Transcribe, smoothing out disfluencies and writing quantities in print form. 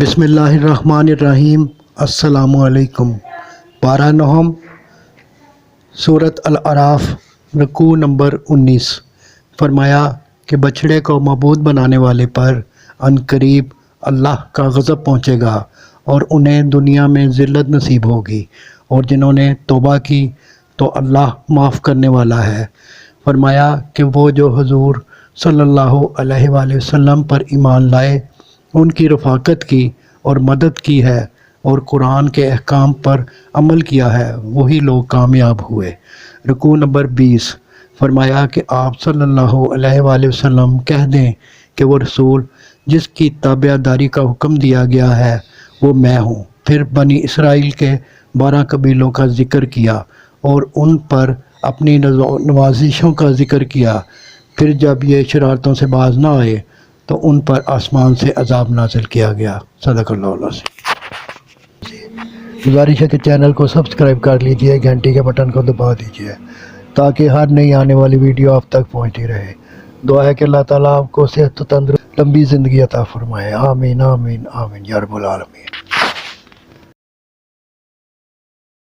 بسم اللہ الرحمن الرحیم۔ السلام علیکم۔ پارہ نہم، سورۃ الاعراف، رکوع نمبر 19۔ فرمایا کہ بچھڑے کو معبود بنانے والے پر عن قریب اللہ کا غضب پہنچے گا اور انہیں دنیا میں ذلت نصیب ہوگی، اور جنہوں نے توبہ کی تو اللہ معاف کرنے والا ہے۔ فرمایا کہ وہ جو حضور صلی اللہ علیہ وآلہ وسلم پر ایمان لائے، ان کی رفاقت کی اور مدد کی ہے اور قرآن کے احکام پر عمل کیا ہے، وہی لوگ کامیاب ہوئے۔ رکوع نمبر 20۔ فرمایا کہ آپ صلی اللہ علیہ وآلہ وسلم کہہ دیں کہ وہ رسول جس کی تابع داری کا حکم دیا گیا ہے وہ میں ہوں۔ پھر بنی اسرائیل کے 12 قبیلوں کا ذکر کیا اور ان پر اپنی نوازشوں کا ذکر کیا۔ پھر جب یہ شرارتوں سے باز نہ آئے تو ان پر آسمان سے عذاب نازل کیا گیا۔ صدق اللہ العظیم۔ گزارش ہے کہ چینل کو سبسکرائب کر لیجئے، گھنٹی کے بٹن کو دبا دیجئے تاکہ ہر نئی آنے والی ویڈیو آپ تک پہنچتی رہے۔ دعا ہے کہ اللہ تعالیٰ آپ کو صحت و تندرست لمبی زندگی عطا فرمائے۔ آمین آمین آمین یا رب العالمین۔